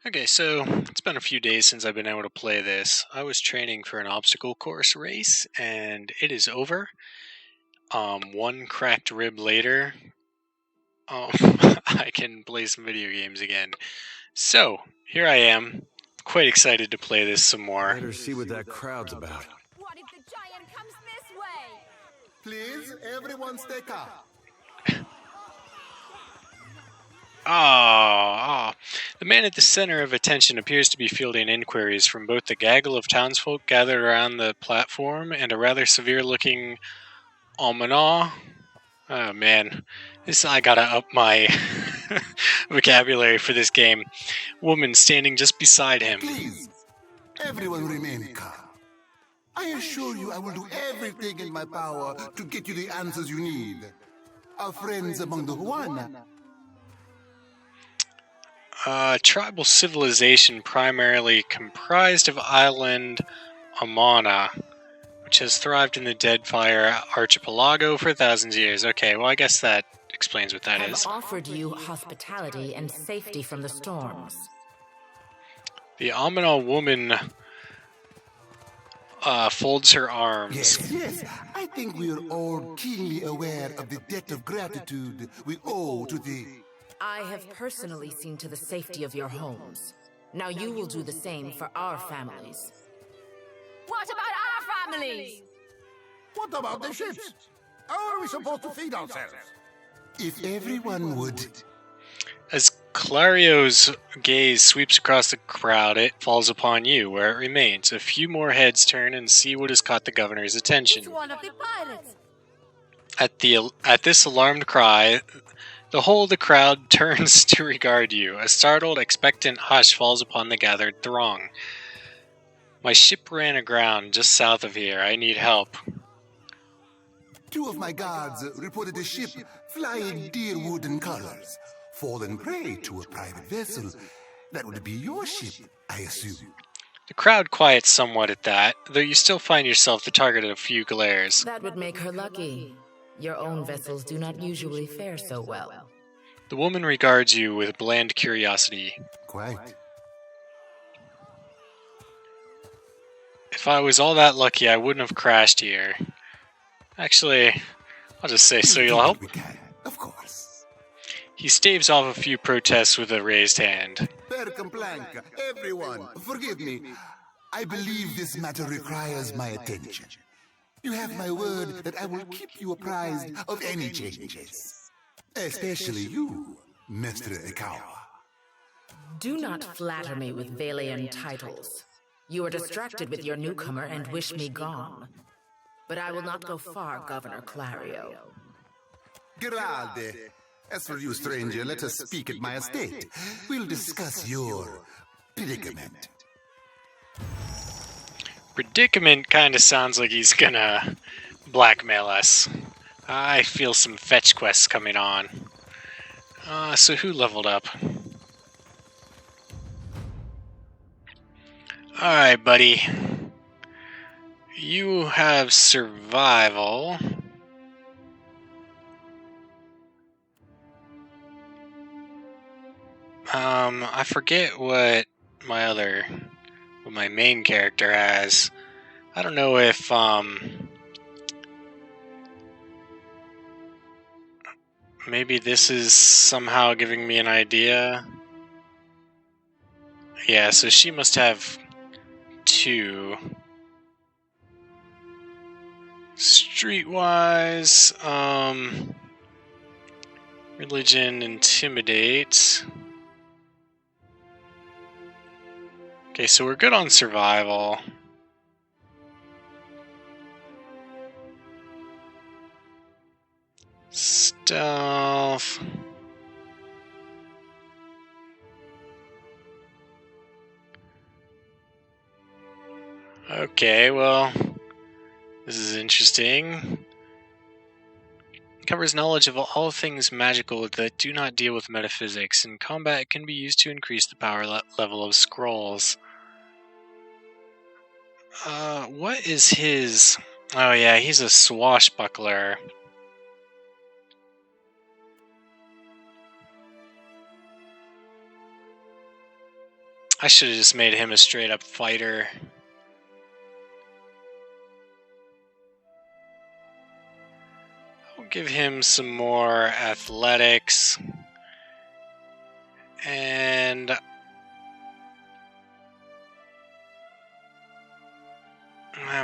Okay, so it's been a few days since I've been able to play this. I was training for an obstacle course race, and it is over. One cracked rib later, um, I can play some video games again. So, here I am, quite excited to play this some more. Better see what that crowd's about. What if the giant comes this way? Please, everyone stay calm. The man at the center of attention appears to be fielding inquiries from both the gaggle of townsfolk gathered around the platform and a rather severe-looking almanac. Oh man, I gotta up my vocabulary for this game. Woman standing just beside him. Please, everyone remain calm. I assure you I will do everything in my power to get you the answers you need. Our friends among the Huana. Tribal civilization primarily comprised of island Amana, which has thrived in the Deadfire archipelago for thousands of years. Okay, well I guess that explains what that is. I've offered you hospitality and safety from the storms. The Amana woman folds her arms. Yes. I think we are all keenly aware of the debt of gratitude we owe to the... I have personally seen to the safety of your homes. Now you will do the same for our families. What about our families? What about the ships? How are we supposed to feed ourselves? If everyone would... As Clario's gaze sweeps across the crowd, it falls upon you, where it remains. A few more heads turn and see what has caught the governor's attention. It's one of the pirates. At this alarmed cry, the whole of the crowd turns to regard you. A startled, expectant hush falls upon the gathered throng. My ship ran aground just south of here. I need help. 2 of my guards reported a ship flying deer wooden colors, fallen prey to a private vessel. That would be your ship, I assume. The crowd quiets somewhat at that, though you still find yourself the target of a few glares. That would make her lucky. Your own vessels do not usually fare so well. The woman regards you with bland curiosity. Quite. If I was all that lucky, I wouldn't have crashed here. Actually, I'll just say so you'll help. We can, of course. He staves off a few protests with a raised hand. Per complanca, everyone, forgive me. I believe this matter requires my attention. You have my word that I will keep you apprised of any changes. Especially you, Mr. Ikawa. Do not flatter me with Valian titles. You are distracted with your newcomer and wish me gone. But I will not go far, Governor Clario. Giralde, as for you, stranger, let us speak at my estate. We'll discuss your predicament. Predicament kind of sounds like he's gonna blackmail us. I feel some fetch quests coming on. So who leveled up? Alright, buddy. You have survival. I forget what my main character has. I don't know if, maybe this is somehow giving me an idea. Yeah, so she must have 2. Streetwise, religion, intimidate. Okay, so we're good on survival. Stealth. Okay, well, this is interesting. Covers knowledge of all things magical that do not deal with metaphysics. In combat, it can be used to increase the power level of scrolls. What is his... Oh yeah, he's a swashbuckler. I should have just made him a straight up fighter. I'll give him some more athletics. And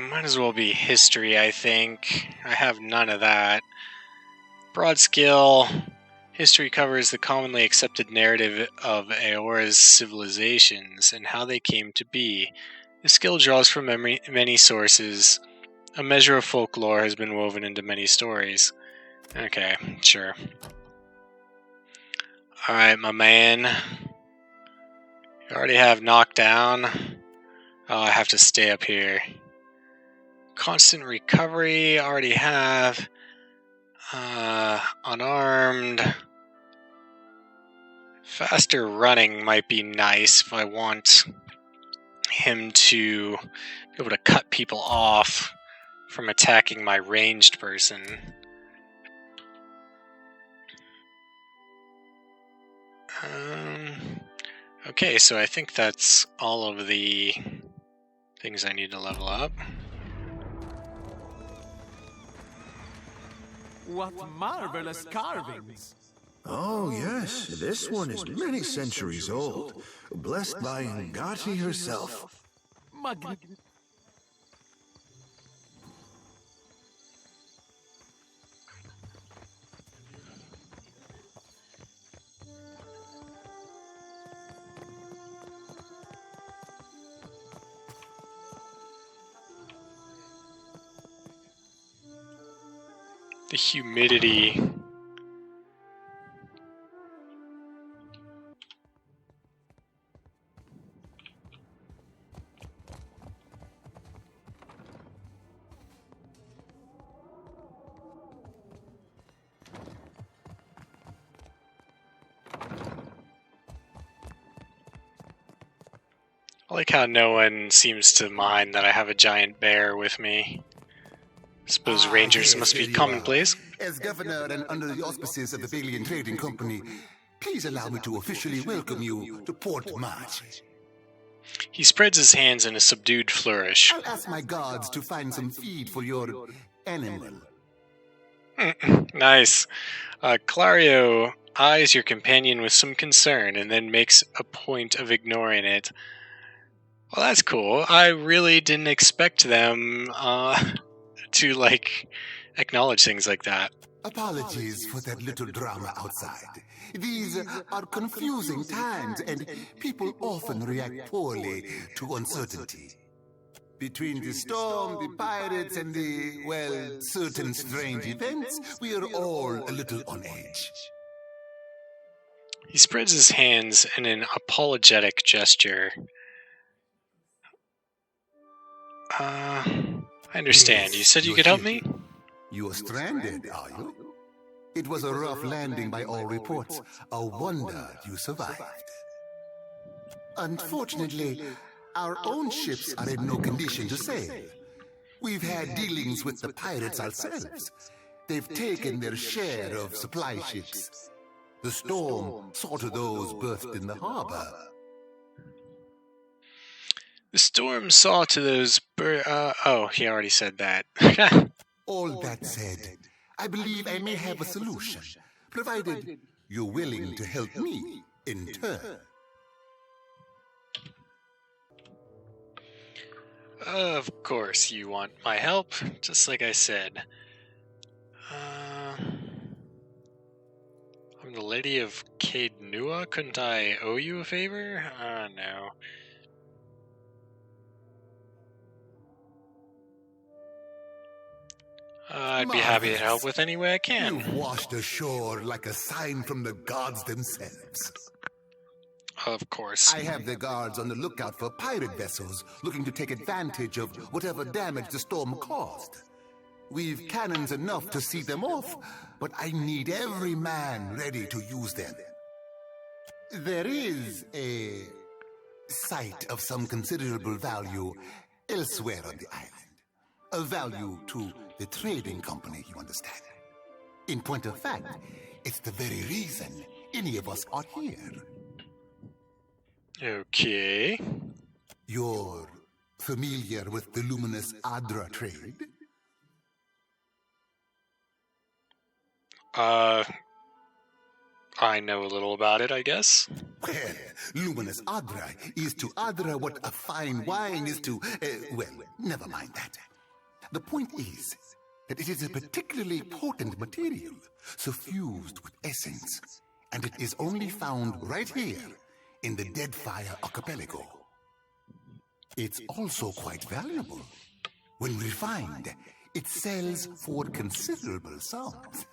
might as well be history, I think. I have none of that. Broad skill. History covers the commonly accepted narrative of Aora's civilizations and how they came to be. The skill draws from many sources. A measure of folklore has been woven into many stories. Okay, sure. Alright, my man. You already have knockdown. Oh, I have to stay up here. Constant recovery, already have. Unarmed. Faster running might be nice if I want him to be able to cut people off from attacking my ranged person. Okay, so I think that's all of the things I need to level up. What marvelous carvings! Oh, yes, this one is many centuries old, blessed by Ngati herself. The humidity. I like how no one seems to mind that I have a giant bear with me. Suppose rangers yes, must be here you commonplace. are. As governor and under the auspices of the Valiant Trading Company, please allow me to officially welcome you to Port March. He spreads his hands in a subdued flourish. I'll ask my guards to find some feed for your animal. Nice. Clario eyes your companion with some concern and then makes a point of ignoring it. Well, that's cool. I really didn't expect them to, acknowledge things like that. Apologies for that little drama outside. These are confusing times, and people often react poorly to uncertainty. Between the storm, the pirates, and certain strange events, we are all a little on edge. He spreads his hands in an apologetic gesture. I understand. Yes, You said you your could help ship. me? You are stranded, are you? It was a rough landing by all reports. A wonder you survived. Unfortunately, our own ships are in no condition to sail. We've had dealings with the pirates ourselves. They've taken their share of supply ships. The storm saw to those berthed in the harbor. The storm saw to those he already said that. All that said, I believe I may have a solution, provided you're willing to help me in turn. Of course you want my help, just like I said. I'm the Lady of Cadenua. Couldn't I owe you a favor? No. I'd be happy to help with any way I can. You've washed ashore like a sign from the gods themselves. Of course. I have the guards on the lookout for pirate vessels looking to take advantage of whatever damage the storm caused. We've cannons enough to see them off, but I need every man ready to use them. There is a site of some considerable value elsewhere on the island. A value to the trading company, you understand. In point of fact, it's the very reason any of us are here. Okay. You're familiar with the luminous Adra trade? I know a little about it, I guess. Well, luminous Adra is to Adra what a fine wine is to, well, never mind that. The point is that it is a particularly potent material, suffused with essence, and it is only found right here in the Deadfire archipelago. It's also quite valuable. When refined, it sells for considerable sums.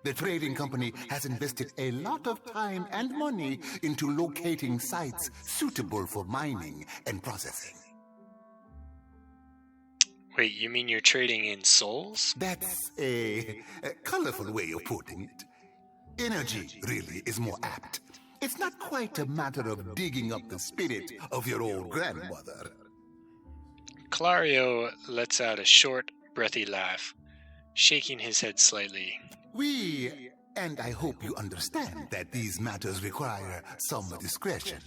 The trading company has invested a lot of time and money into locating sites suitable for mining and processing. Wait, you mean you're trading in souls? That's a colorful way of putting it. Energy, really, is more apt. It's not quite a matter of digging up the spirit of your old grandmother. Clario lets out a short, breathy laugh, shaking his head slightly. We, and I hope you understand that these matters require some discretion,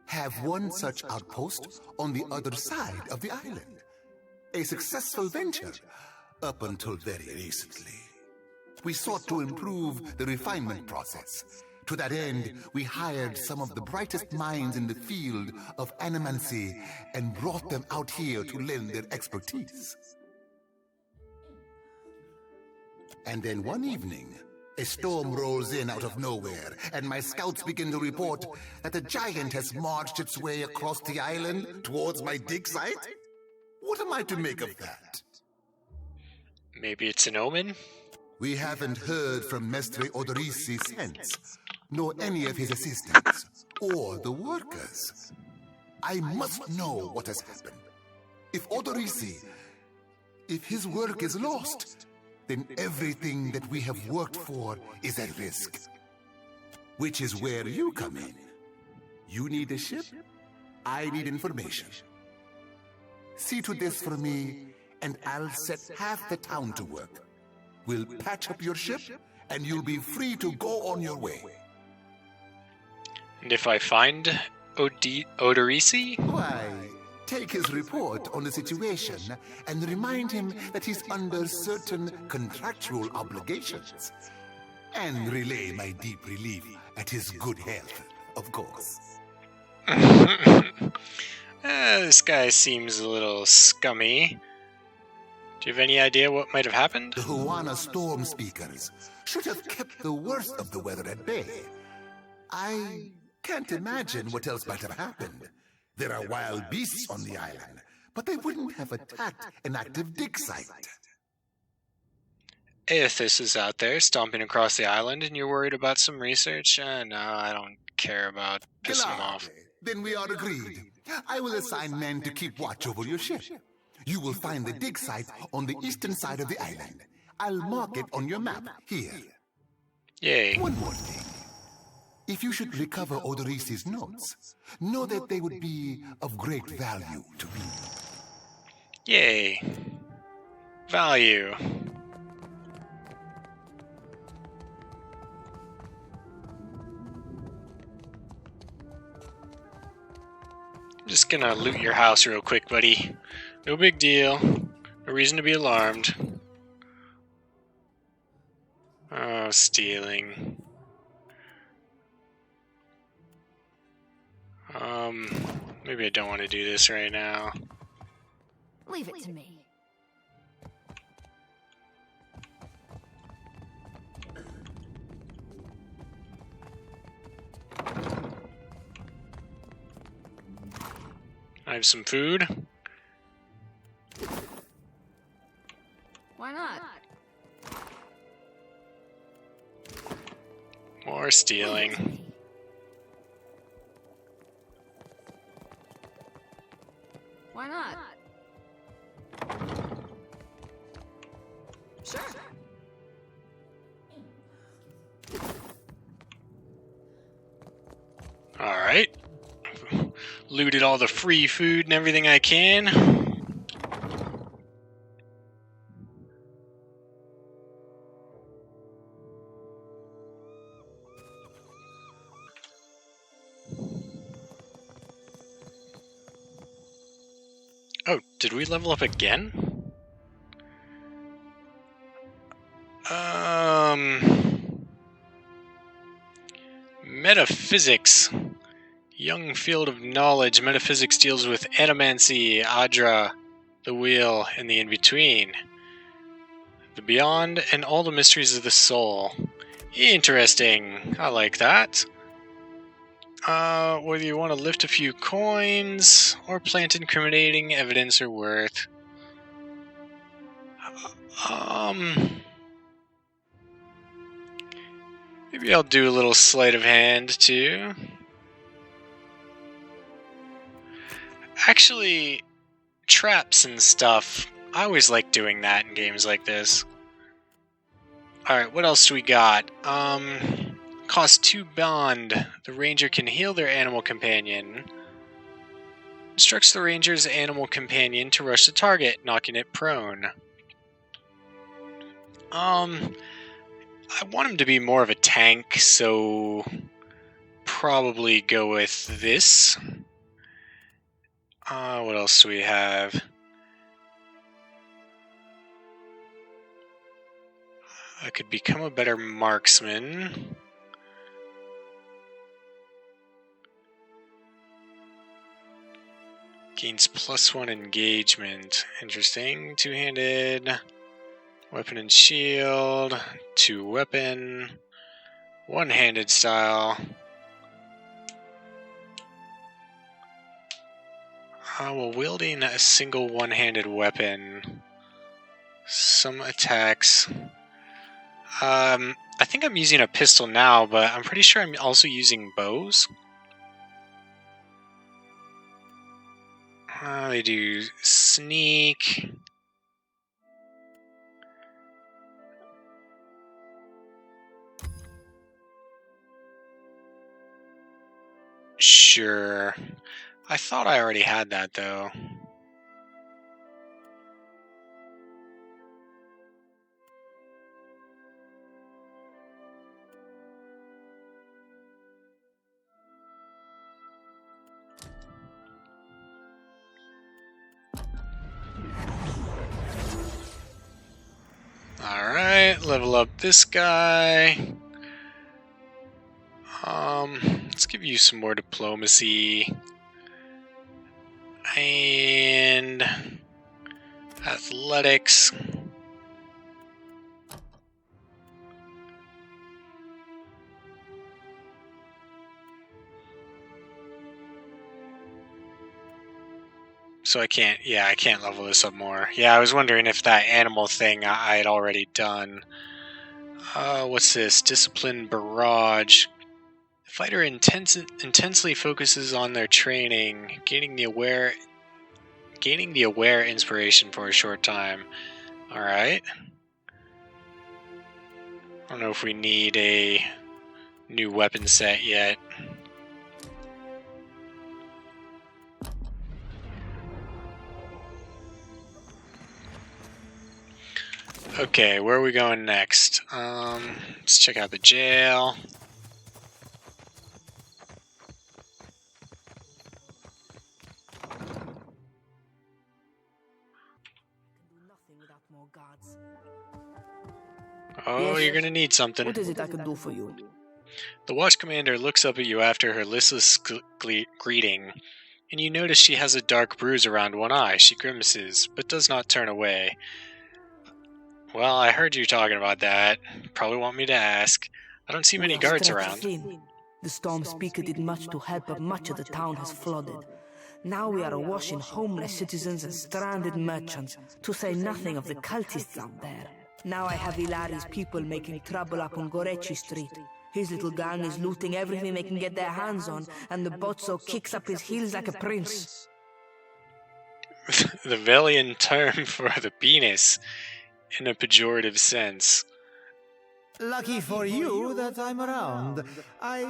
have one such outpost on the other side of the island. A successful venture up until very recently. We sought to improve the refinement process. To that end, we hired some of the brightest minds in the field of animancy and brought them out here to lend their expertise. And then one evening, a storm rolls in out of nowhere, and my scouts begin to report that a giant has marched its way across the island towards my dig site. What am I to make of that? Maybe it's an omen? We haven't heard from Mestre Odorisi since, nor any of his assistants, or the workers. I must know what has happened. If Odorisi, if his work is lost, then everything that we have worked for is at risk. Which is where you come in. You need a ship, I need information. See to this for me, and I'll set half the town to work. We'll patch up your ship, and you'll be free to go on your way. And if I find Odorisi? Why, take his report on the situation and remind him that he's under certain contractual obligations. And relay my deep relief at his good health, of course. This guy seems a little scummy. Do you have any idea what might have happened? The Huana storm speakers should have kept the worst of the weather at bay. I can't imagine what else might have happened. There are wild beasts on the island, but they wouldn't have attacked an active dig site. Aethys is out there stomping across the island and you're worried about some research? No, I don't care about pissing him off. Then we are agreed. I will assign men to keep watch over your ship. You will find the dig site on the eastern side of the island. I'll mark it on your map here. Yay. One more thing. If you should recover Odorisi's notes, know that they would be of great value to me. Yay. Value. I'm just gonna loot your house real quick, buddy. No big deal. No reason to be alarmed. Oh, stealing. Maybe I don't want to do this right now. Leave it to me. I have some food. Why not? More stealing. Why not? Sure. Alright. Looted all the free food and everything I can. Did we level up again? Metaphysics. Young field of knowledge. Metaphysics deals with animancy, Adra, the wheel, and the in-between. The beyond and all the mysteries of the soul. Interesting. I like that. Whether you want to lift a few coins or plant incriminating evidence or worth. Maybe I'll do a little sleight of hand too. Actually, traps and stuff. I always like doing that in games like this. Alright, what else do we got? Cost 2 bond. The ranger can heal their animal companion. Instructs the ranger's animal companion to rush the target, knocking it prone. I want him to be more of a tank, so probably go with this. What else do we have? I could become a better marksman. Gains +1 engagement. Interesting. Two-handed. Weapon and shield. 2 weapon. One-handed style. Well, wielding a single one-handed weapon. Some attacks. I think I'm using a pistol now, but I'm pretty sure I'm also using bows. They do sneak. Sure. I thought I already had that, though. Alright, level up this guy. Let's give you some more diplomacy. And athletics. So I can't level this up more. Yeah, I was wondering if that animal thing I had already done. What's this? Discipline Barrage. The fighter intensely focuses on their training, gaining the aware inspiration for a short time. Alright. I don't know if we need a new weapon set yet. Okay, where are we going next? Let's check out the jail. Oh, you're gonna need something. What is it I can do for you? The watch commander looks up at you after her listless greeting, and you notice she has a dark bruise around one eye. She grimaces, but does not turn away. Well, I heard you talking about that. Probably want me to ask. I don't see many guards around. The storm speaker did much to help, but much of the town has flooded. Now we are awash in homeless citizens and stranded merchants, to say nothing of the cultists out there. Now I have Ilari's people making trouble up on Gorechi Street. His little gang is looting everything they can get their hands on, and the Bozzo kicks up his heels like a prince. The Velian term for the penis, in a pejorative sense. Lucky for you that I'm around. I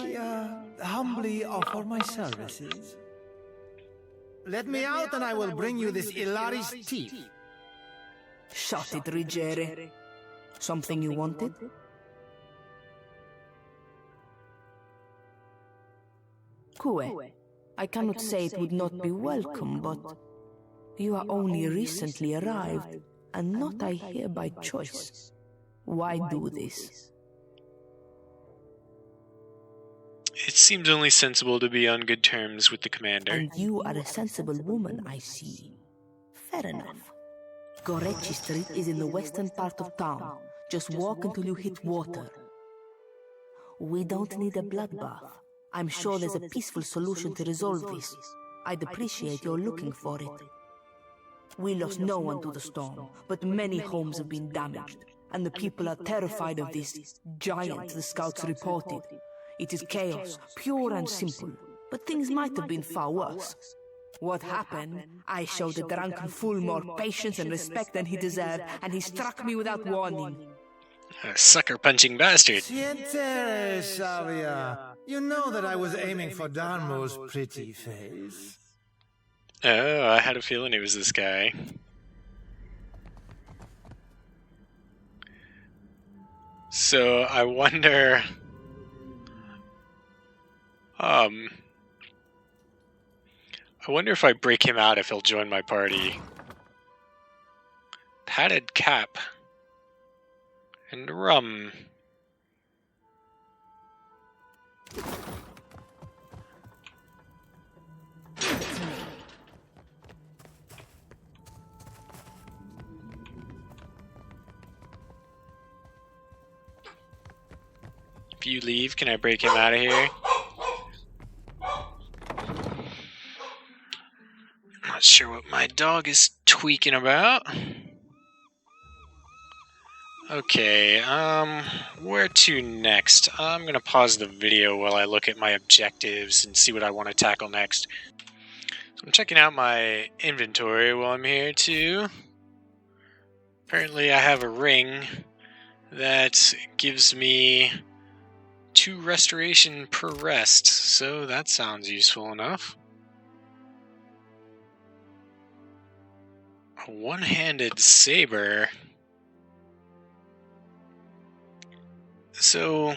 humbly offer my services. Let me out and I will bring you this Ilari's teeth. Shut it, Rigere. Something you wanted? Kue, I cannot say it would not be welcome, but You are only recently arrived, and not I here by choice. Why do this? It seems only sensible to be on good terms with the commander. And you are a sensible woman, I see. Fair enough. Gorechi Street is in the western part of town. Just walk until you hit water. We don't need a bloodbath. I'm sure there's a peaceful solution to resolve this. I'd appreciate your looking for it. We lost no one to the storm, but many homes have been damaged, and the people are terrified of this giant the scouts reported. It is chaos, pure and simple, but things might have been far worse. What happened? I showed the drunken fool more patience and respect than he deserved, and he struck me without warning. A sucker-punching bastard. Siete, Savia. You know that I was aiming for Darmo's pretty face. Oh, I had a feeling it was this guy. So, I wonder... I wonder if I break him out if he'll join my party. Padded cap. And rum. If you leave, can I break him out of here? Not sure what my dog is tweaking about. Okay, where to next? I'm gonna pause the video while I look at my objectives and see what I want to tackle next. So I'm checking out my inventory while I'm here too. Apparently I have a ring that gives me 2 restoration per rest, so that sounds useful enough. A one-handed saber. So,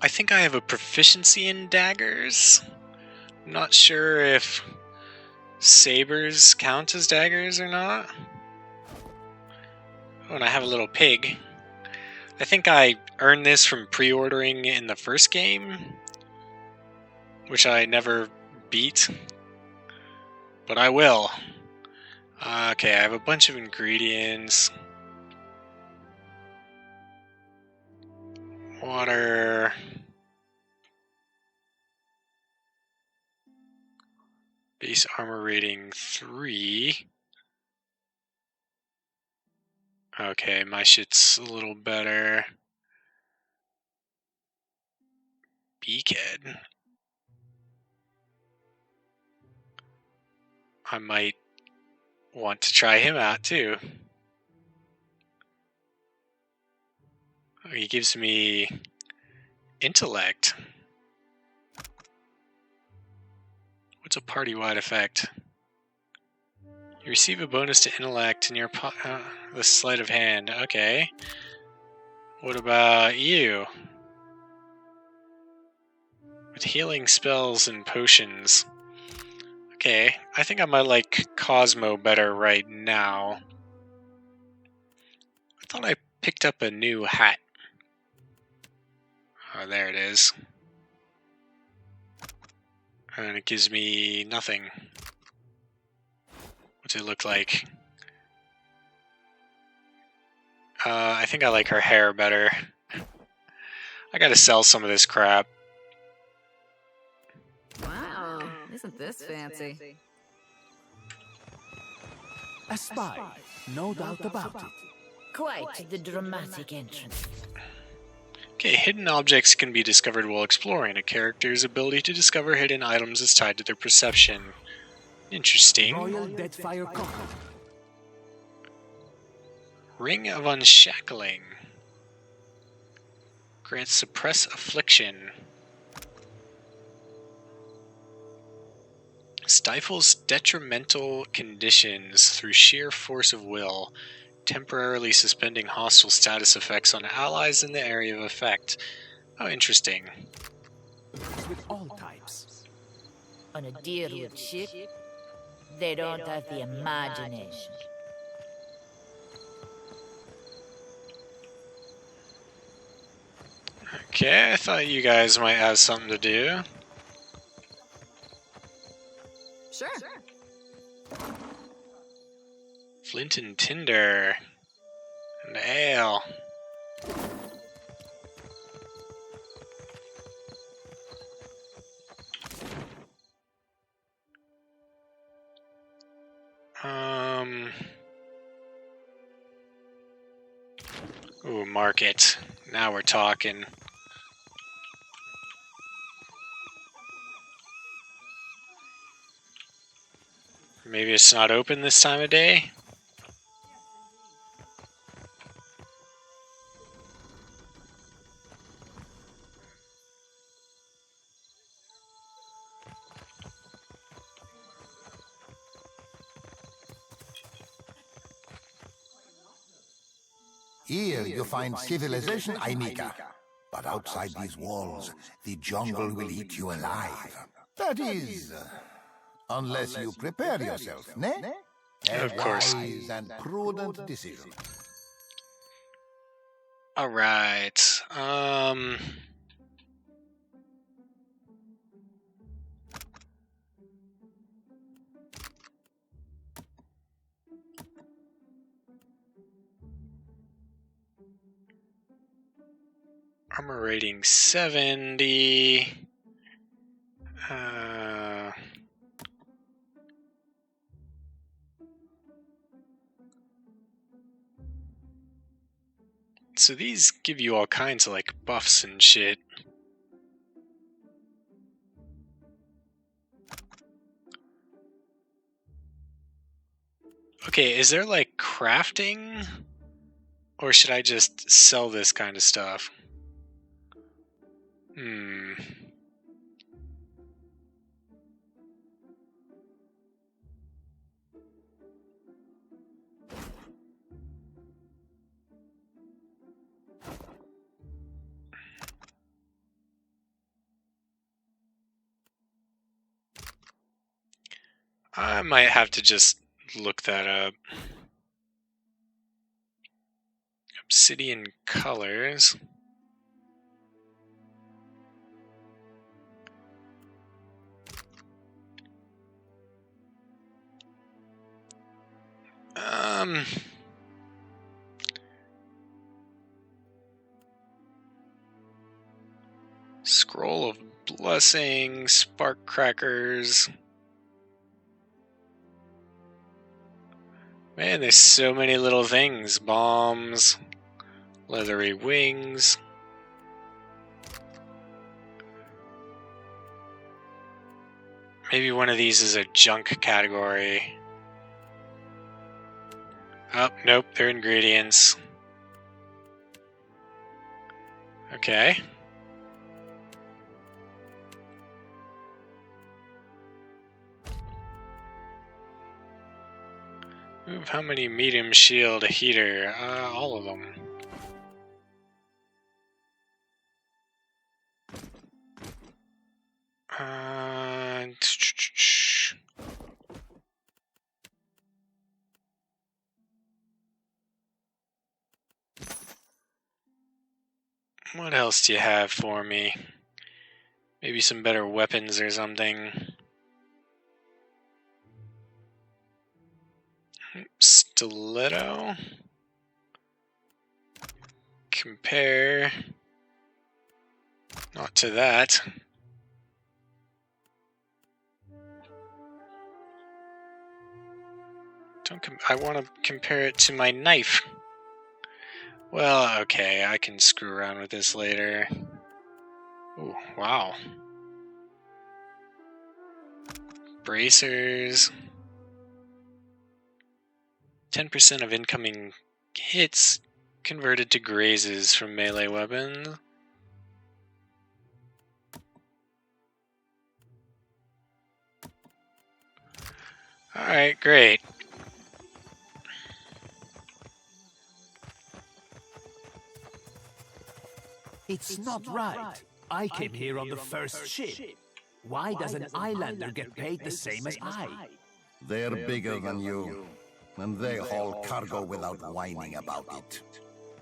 I think I have a proficiency in daggers. I'm not sure if sabers count as daggers or not. Oh, and I have a little pig. I think I earned this from pre-ordering in the first game, which I never beat, but I will. Okay, I have a bunch of ingredients. Water. Base armor rating 3. Okay, my shit's a little better. Beakhead. I might want to try him out too. He gives me intellect. What's a party-wide effect? You receive a bonus to intellect in your the sleight of hand. Okay. What about you? With healing spells and potions. Okay, I think I might like Cosmo better right now. I thought I picked up a new hat. Oh, there it is. And it gives me nothing. What's it look like? I think I like her hair better. I gotta sell some of this crap. Wow, isn't this fancy? A spy, no doubt about it. Quite the dramatic entrance. Okay, hidden objects can be discovered while exploring. A character's ability to discover hidden items is tied to their perception. Interesting. Royal Deadfire Coffin. Ring of Unshackling. Grants suppress affliction. Stifles detrimental conditions through sheer force of will, temporarily suspending hostile status effects on allies in the area of effect. Oh, interesting. With all types. On a deer with shit. They don't have the imagination. Okay, I thought you guys might have something to do. Sure. Flint and tinder. And ale. Ooh, market. Now we're talking. Maybe it's not open this time of day? Here you find civilization, Ainika. But outside these walls, the jungle will eat you alive. That is, unless you prepare yourself, ne? Of course. A wise and prudent decision. Alright, armor rating 70. So these give you all kinds of like buffs and shit. Okay, is there like crafting? Or should I just sell this kind of stuff? I might have to just look that up. Obsidian colors. Scroll of Blessing, Spark Crackers. Man, there's so many little things. Bombs, leathery wings. Maybe one of these is a junk category. Oh, nope, they're ingredients. Okay. Move how many medium shield a heater? All of them. What else do you have for me? Maybe some better weapons or something. Stiletto. Compare. Not to that. I want to compare it to my knife. Well, okay, I can screw around with this later. Ooh, wow. Bracers. 10% of incoming hits converted to grazes from melee weapons. Alright, great. It's not right. I came here on the first ship. Why does an islander get paid the same as I? They're bigger than you, and they haul cargo without whining about it.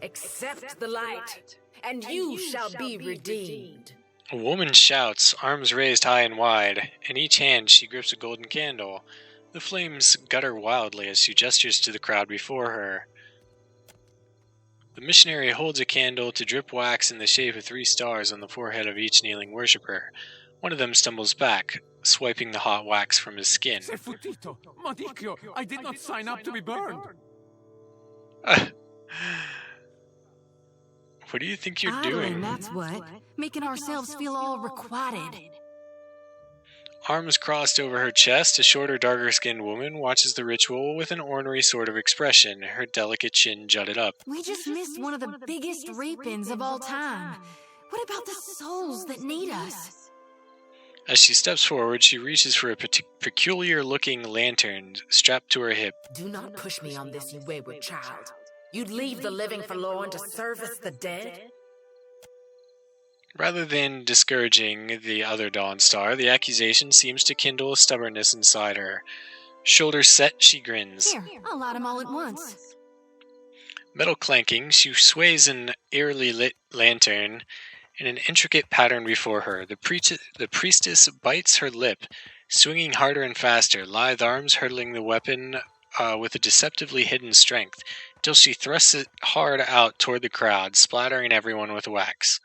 Accept the light, and you shall be redeemed. A woman shouts, arms raised high and wide. In each hand she grips a golden candle. The flames gutter wildly as she gestures to the crowd before her. The missionary holds a candle to drip wax in the shape of 3 stars on the forehead of each kneeling worshipper. One of them stumbles back, swiping the hot wax from his skin. Sefutito, Madicchio, I did not sign up to be burned. What do you think you're Idling, doing? that's what. Making ourselves feel all requited. Arms crossed over her chest, a shorter, darker-skinned woman watches the ritual with an ornery sort of expression, her delicate chin jutted up. We just missed one of the biggest reap-ins of all time. What about the souls that need us? As she steps forward, she reaches for a peculiar-looking lantern strapped to her hip. Do not push me on this, you wayward child. You'd leave the living forlorn to service the dead? Rather than discouraging the other Dawn Star, the accusation seems to kindle a stubbornness inside her. Shoulders set, she grins. Here, I'll light them all at once. Metal clanking, she sways an eerily lit lantern in an intricate pattern before her. The priestess bites her lip, swinging harder and faster, lithe arms hurtling the weapon with a deceptively hidden strength, till she thrusts it hard out toward the crowd, splattering everyone with wax.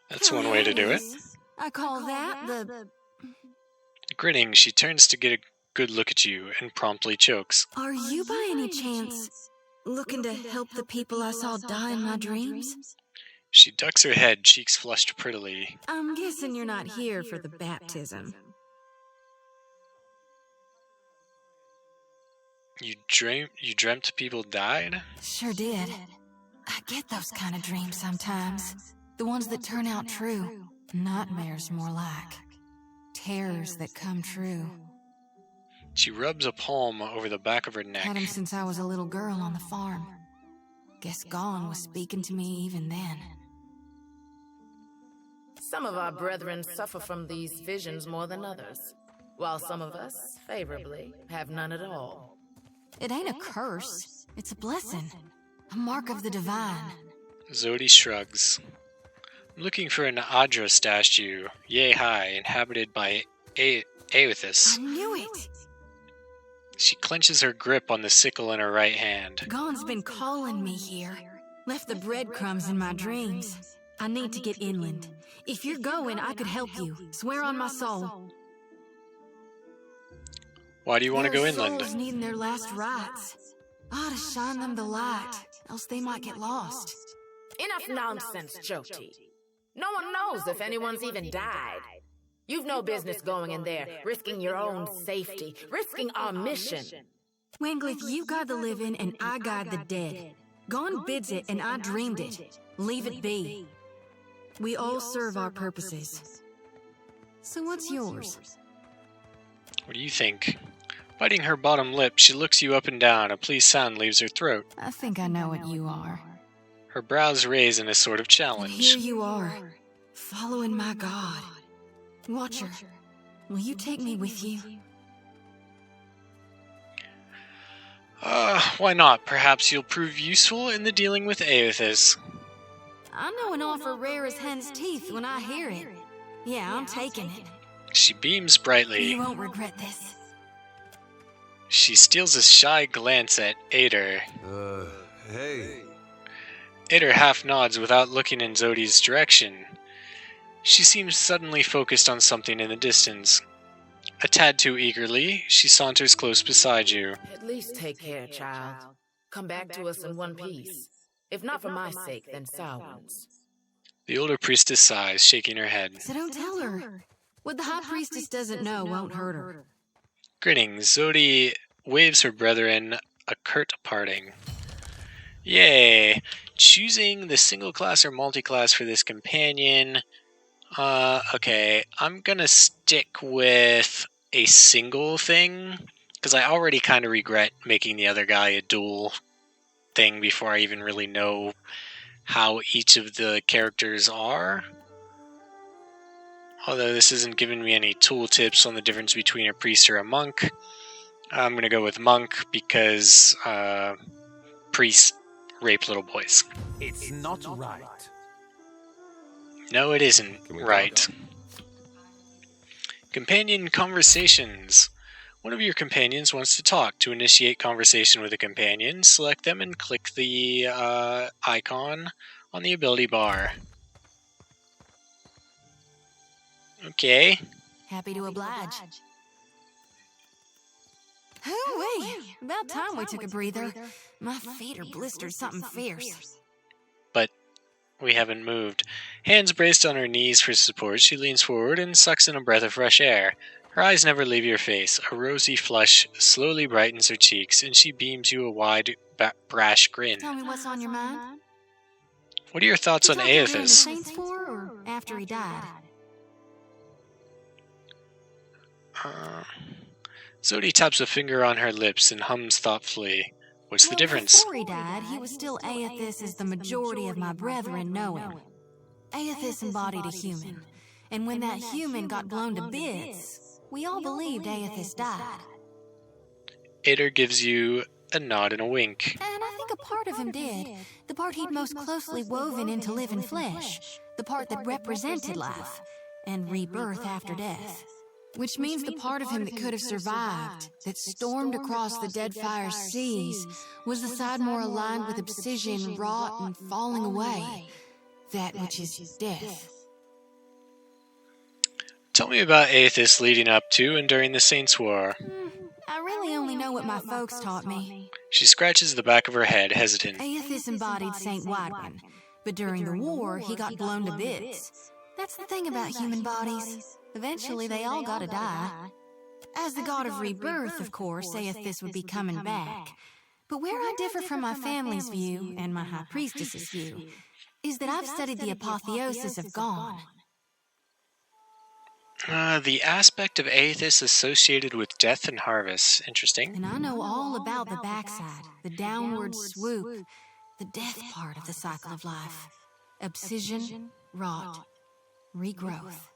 That's one way to do it. I call that the... Grinning, she turns to get a good look at you and promptly chokes. Are you by any chance looking to help the people I saw die in my dreams? She ducks her head, cheeks flushed prettily. I'm guessing you're not here for the baptism. You dreamt people died? Sure did. I get those kind of dreams sometimes. The ones that turn out true. Nightmares, more like. Terrors that come true. She rubs a palm over the back of her neck. Had 'em since I was a little girl on the farm. Guess Gone was speaking to me even then. Some of our brethren suffer from these visions more than others, while some of us, favorably, have none at all. It ain't a curse. It's a blessing. A mark of the divine. Zodi shrugs. I'm looking for an Adra statue, yay high, inhabited by Aethys. I knew it! She clenches her grip on the sickle in her right hand. Gone's been calling me here. Left the breadcrumbs in my dreams. I need to get inland. If you're going, I could help you. Swear on my soul. Why do you want to go inland? Souls needing their last rites. I ought to shine them the light, else they might get lost. Enough nonsense, Joti. No one knows if anyone's even died. You've no business going in there, risking your own safety, risking our mission. Wanglith, you guide the living and I guide the dead. Gone bids it and I dreamed it. Leave it be. We all serve our purposes. So what's yours? What do you think? Biting her bottom lip, she looks you up and down. A pleased sound leaves her throat. I think I know what you are. Her brows raise in a sort of And challenge. here you are, following my God. Watcher, will you take me with you? Why not? Perhaps you'll prove useful in the dealing with Aethys. I know an offer rare as hen's teeth when I hear it. Yeah, I'm taking it. She beams brightly. You won't regret this. She steals a shy glance at Ader. Hey. Ader half nods without looking in Zodi's direction. She seems suddenly focused on something in the distance. A tad too eagerly, she saunters close beside you. At least take care, child. Come back to us in one piece. If not for my sake, then Samhain's. The older priestess sighs, shaking her head. So don't tell her. What the high priestess doesn't know won't hurt her. Grinning, Zodi waves her brethren a curt parting. Yay! Choosing the single class or multi-class for this companion. Okay, I'm gonna stick with a single thing, because I already kind of regret making the other guy a dual thing before I even really know how each of the characters are. Although this isn't giving me any tooltips on the difference between a priest or a monk, I'm going to go with monk because priests rape little boys. It's not right. No, it isn't right. Companion conversations. One of your companions wants to talk. To initiate conversation with a companion, select them and click the icon on the ability bar. Okay. Happy to oblige. Hooey! About time we took a breather. My feet are blistered something fierce. But we haven't moved. Hands braced on her knees for support, she leans forward and sucks in a breath of fresh air. Her eyes never leave your face. A rosy flush slowly brightens her cheeks, and she beams you a wide, brash grin. Tell me what's on your mind. What are your thoughts on Aethys? The Saints for, or after he died? Zodi taps a finger on her lips and hums thoughtfully. What's the difference? Before he died, he was still Aethys as the majority of my brethren know him. Aethys embodied a human, and when that human got blown to bits, we all believed Aethys died. Ader gives you a nod and a wink. And I think a part of him did. The part he'd most closely woven into living flesh. The part that represented life and rebirth after death. Which means the part of him that could have survived, that stormed across the Deadfire seas, was the side more aligned with obsidian, rot, and falling away. That which is death. Tell me about Aethys leading up to and during the Saints' War. I really only know what my folks taught me. She scratches the back of her head, hesitant. Aethys embodied Saint Widwin, but during the war, he got blown to bits. That's the thing about human bodies. Eventually, they all gotta die. As the god of rebirth, of course, Aethys would be coming back. But where I differ from my family's view, and my high priestess's view, is that I've studied the apotheosis of Gone. The aspect of Aethys associated with death and harvest. Interesting. And I know all about the backside, the downward swoop, the death part of the cycle of life. Obsidian, rot, regrowth.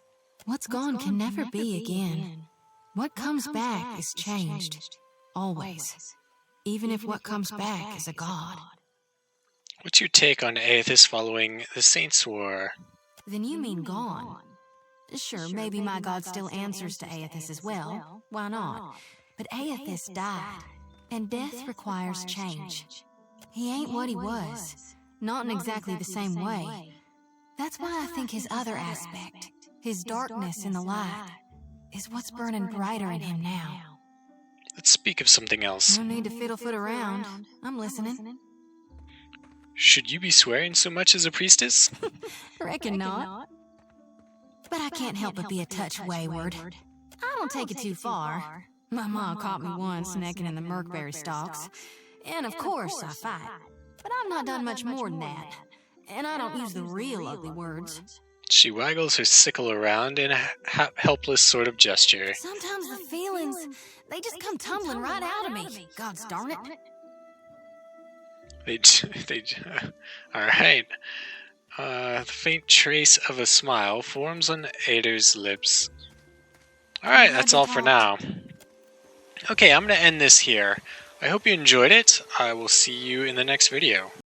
What's gone can never be again. What comes back is changed. Always. Even if what comes back is a god. What's your take on Aethys following the Saints' War? Then you mean Gone. Sure, maybe my god still answers to Aethys as well. Why not? But Aethys died, and death requires change. He ain't what he was. Not in exactly the same way. That's why I think his other aspect, his darkness in the light, is what's burning brighter in him now. Let's speak of something else. No need to fiddle-foot around. I'm listening. Should you be swearing so much as a priestess? Reckon not. But I can't help but be a touch wayward. I don't take it too far. My mom caught me once necking in the Merkberry stalks. And of course I fight. But I've not done much more than that. And I don't use the real ugly words. She waggles her sickle around in a helpless sort of gesture. Sometimes the feelings, they just come tumbling right out of me. Gods darn it. Alright. The faint trace of a smile forms on Ader's lips. Alright, that's all for now. Okay, I'm going to end this here. I hope you enjoyed it. I will see you in the next video.